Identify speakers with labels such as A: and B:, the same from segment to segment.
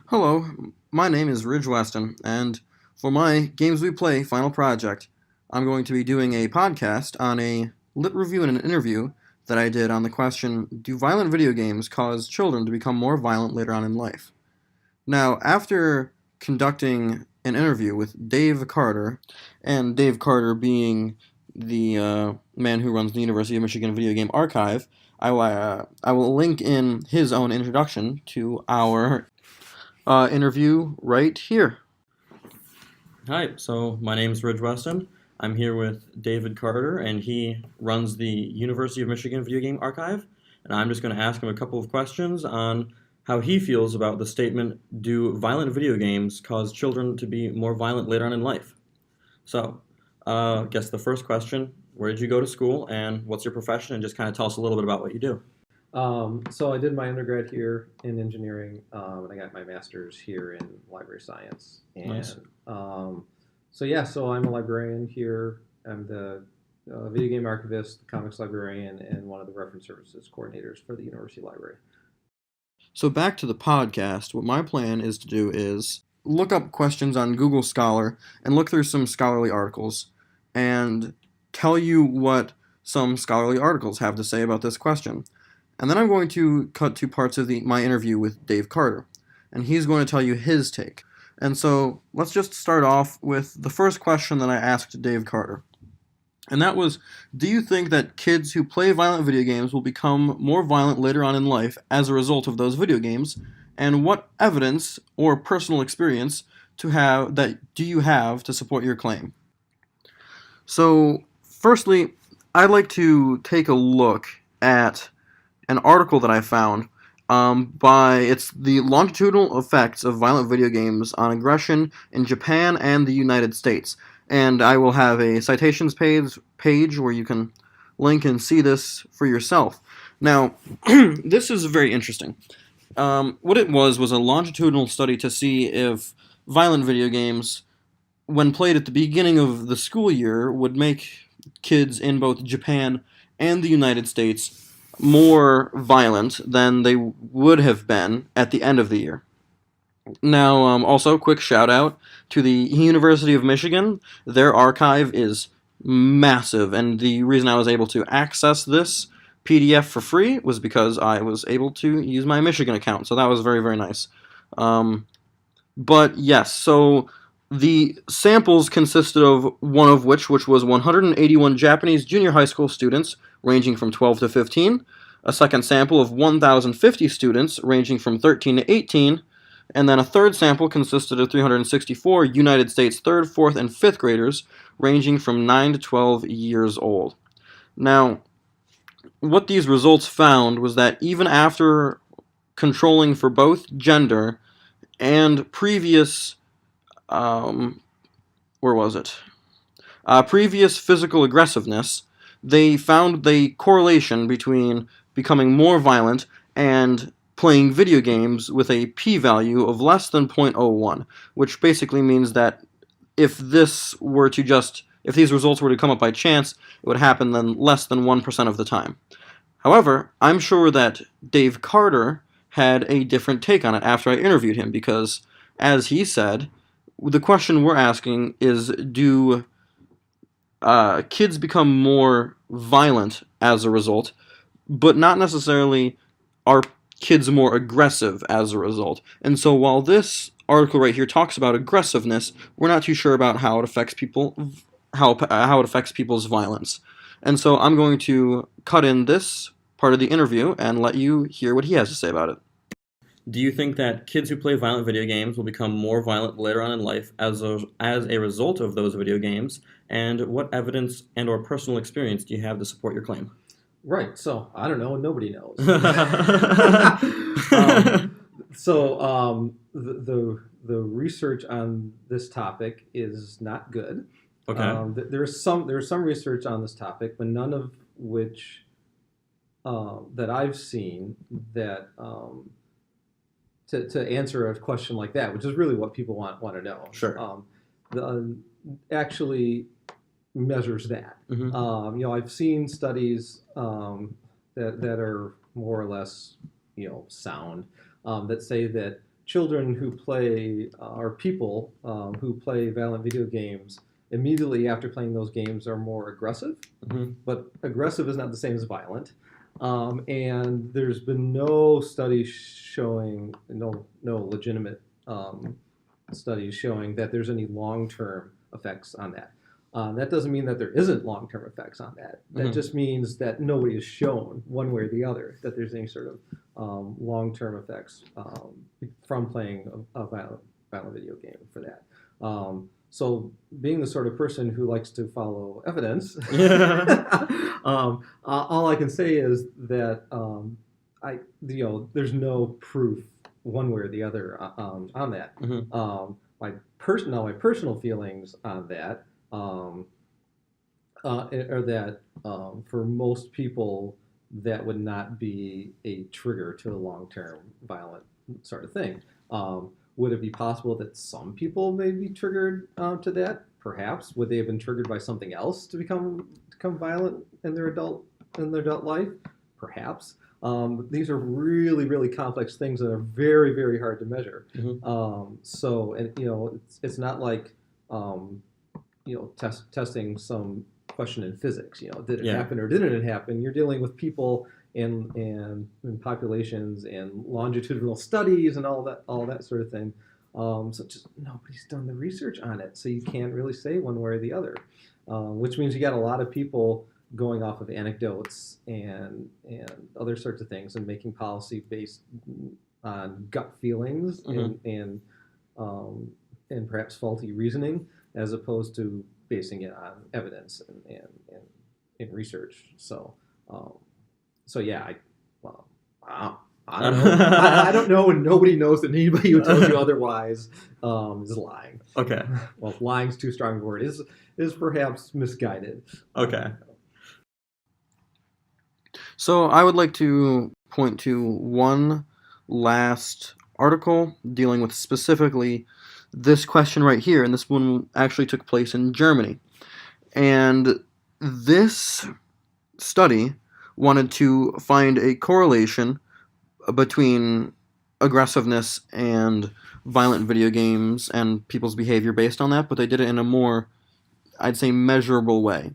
A: Hello, my name is Ridge Weston, and for my Games We Play final project, I'm going to be doing a podcast on a lit review and an interview that I did on the question, do violent video games cause children to become more violent later on in life? Now, after conducting an interview with Dave Carter, and Dave Carter being the man who runs the University of Michigan Video Game Archive, I will link in his own introduction to our interview right here. Hi, so my name is Ridge Weston. I'm here with David Carter, and he runs the University of Michigan Video Game Archive. And I'm just going to ask him a couple of questions on how he feels about the statement, do violent video games cause children to be more violent later on in life? So, I guess the first question, where did you go to school, and what's your profession, and just kind of tell us a little bit about what you do.
B: So I did my undergrad here in engineering, and I got my master's here in library science. And
A: Nice.
B: so I'm a librarian here. I'm the video game archivist, the comics librarian, and one of the reference services coordinators for the university library.
A: So back to the podcast, what my plan is to do is look up questions on Google Scholar and look through some scholarly articles and tell you what some scholarly articles have to say about this question. And then I'm going to cut to parts of my interview with Dave Carter, and he's going to tell you his take. And so let's just start off with the first question that I asked Dave Carter. And that was, do you think that kids who play violent video games will become more violent later on in life as a result of those video games? And what evidence or personal experience do you have to support your claim? So, firstly, I'd like to take a look at an article that I found it's the longitudinal effects of violent video games on aggression in Japan and the United States. And I will have a citations page where you can link and see this for yourself. Now, this is very interesting. What it was a longitudinal study to see if violent video games, when played at the beginning of the school year, would make kids in both Japan and the United States more violent than they would have been at the end of the year. Now, also, quick shout out to the University of Michigan. Their archive is massive, and the reason I was able to access this PDF for free was because I was able to use my Michigan account, so that was very, very nice. But yes, so the samples consisted of one of which was 181 Japanese junior high school students ranging from 12 to 15, a second sample of 1,050 students ranging from 13 to 18, and then a third sample consisted of 364 United States 3rd, 4th, and 5th graders ranging from 9 to 12 years old. Now, what these results found was that even after controlling for both gender and previous previous physical aggressiveness, they found the correlation between becoming more violent and playing video games with a p-value of less than 0.01, which basically means that if these results were to come up by chance, it would happen then less than 1% of the time. However, I'm sure that Dave Carter had a different take on it after I interviewed him, because, as he said, the question we're asking is, do kids become more violent as a result, but not necessarily are kids more aggressive as a result. And so while this article right here talks about aggressiveness, we're not too sure about how it affects how it affects people's violence. And so I'm going to cut in this part of the interview and let you hear what he has to say about it. Do you think that kids who play violent video games will become more violent later on in life as a result of those video games? And what evidence and or personal experience do you have to support your claim?
B: Right. So I don't know. Nobody knows. The research on this topic is not good.
A: Okay.
B: There's some research on this topic, but none of which that I've seen that to answer a question like that, which is really what people want to know.
A: Sure.
B: Actually measures that.
A: Mm-hmm.
B: I've seen studies that are more or less sound that say that children who play or people who play violent video games immediately after playing those games are more aggressive, but aggressive is not the same as violent. And there's been no studies showing, no legitimate studies showing that there's any long-term effects on that. That doesn't mean that there isn't long-term effects on that. That just means that nobody has shown one way or the other that there's any sort of long-term effects from playing a violent video game for that. So being the sort of person who likes to follow evidence, all I can say is that there's no proof one way or the other on that. My personal feelings on that are that for most people that would not be a trigger to a long-term violent sort of thing. Would it be possible that some people may be triggered to that? Perhaps. Would they have been triggered by something else to become violent in their adult life? Perhaps. These are really, really complex things that are very, very hard to measure. It's not like testing some question in physics. Did it happen or didn't it happen? You're dealing with people and populations and longitudinal studies and all that sort of thing. So just nobody's done the research on it, so you can't really say one way or the other. Which means you got a lot of people going off of anecdotes and other sorts of things and making policy based on gut feelings and perhaps faulty reasoning, as opposed to basing it on evidence and research. I don't know. I don't know, and nobody knows that anybody who tells you otherwise is lying.
A: Okay.
B: Well, lying's too strong a word. Is perhaps misguided.
A: Okay. So I would like to point to one last article dealing with specifically this question right here, and this one actually took place in Germany. And this study wanted to find a correlation between aggressiveness and violent video games and people's behavior based on that, but they did it in a more, I'd say, measurable way.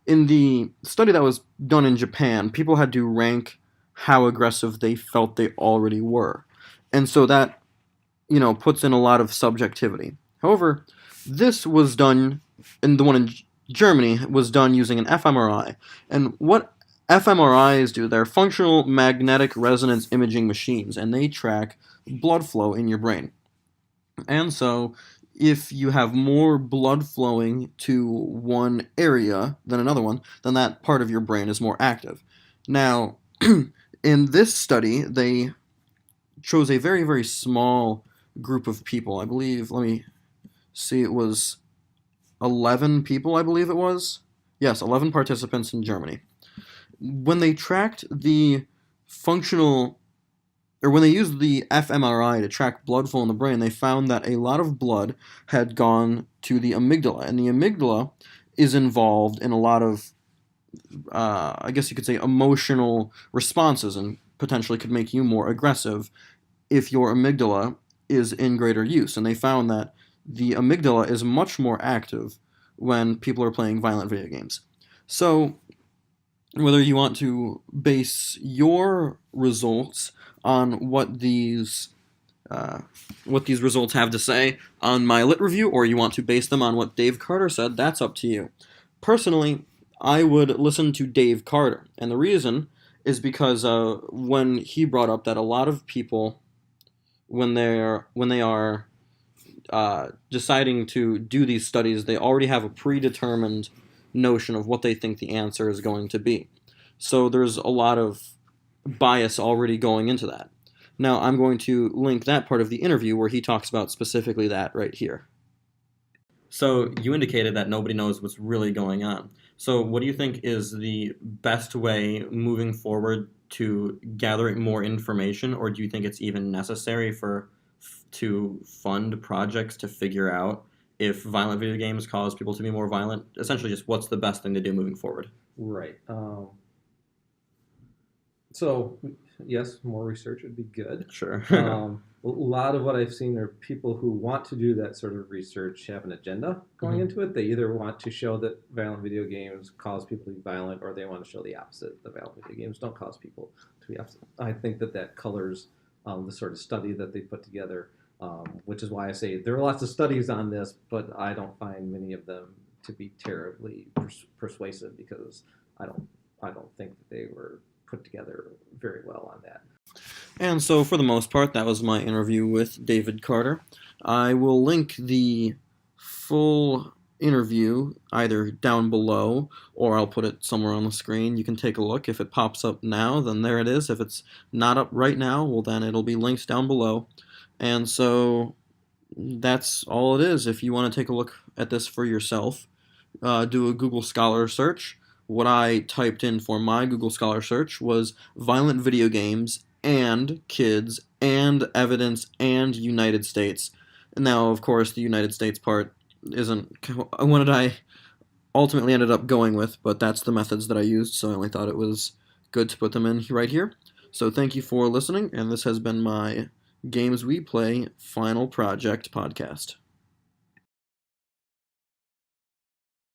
A: In the study that was done in Japan, people had to rank how aggressive they felt they already were. And so that, puts in a lot of subjectivity. However, this was done, and the one in Germany was done using an fMRI. And what fMRIs do, they're functional magnetic resonance imaging machines, and they track blood flow in your brain. And so if you have more blood flowing to one area than another one, then that part of your brain is more active. Now, in this study, they chose a very, very small group of people. I believe, let me see, it was 11 people, I believe it was. Yes, 11 participants in Germany. When they tracked the when they used the fMRI to track blood flow in the brain, they found that a lot of blood had gone to the amygdala. And the amygdala is involved in a lot of, I guess you could say, emotional responses, and potentially could make you more aggressive if your amygdala is in greater use. And they found that the amygdala is much more active when people are playing violent video games. So whether you want to base your results on what these results have to say on my lit review, or you want to base them on what Dave Carter said, that's up to you. Personally, I would listen to Dave Carter, and the reason is because when he brought up that a lot of people, when they are deciding to do these studies, they already have a predetermined notion of what they think the answer is going to be. So there's a lot of bias already going into that. Now I'm going to link that part of the interview where he talks about specifically that right here. So you indicated that nobody knows what's really going on. So what do you think is the best way moving forward to gathering more information, or do you think it's even necessary to fund projects to figure out if violent video games cause people to be more violent? Essentially, just what's the best thing to do moving forward?
B: Right. So, yes, more research would be good.
A: Sure.
B: a lot of what I've seen are people who want to do that sort of research have an agenda going into it. They either want to show that violent video games cause people to be violent, or they want to show the opposite, that violent video games don't cause people to be opposite. I think that colors the sort of study that they put together, which is why I say there are lots of studies on this, but I don't find many of them to be terribly persuasive, because I don't think that they were put together very well on that.
A: And so, for the most part, that was my interview with David Carter. I will link the full interview either down below, or I'll put it somewhere on the screen. You can take a look. If it pops up now, then there it is. If it's not up right now, well, then it'll be linked down below. And so that's all it is. If you want to take a look at this for yourself, do a Google Scholar search. What I typed in for my Google Scholar search was violent video games and kids and evidence and United States. Now, of course, the United States part isn't what I ultimately ended up going with, but that's the methods that I used, so I only thought it was good to put them in right here. So thank you for listening, and this has been my Games We Play Final Project podcast.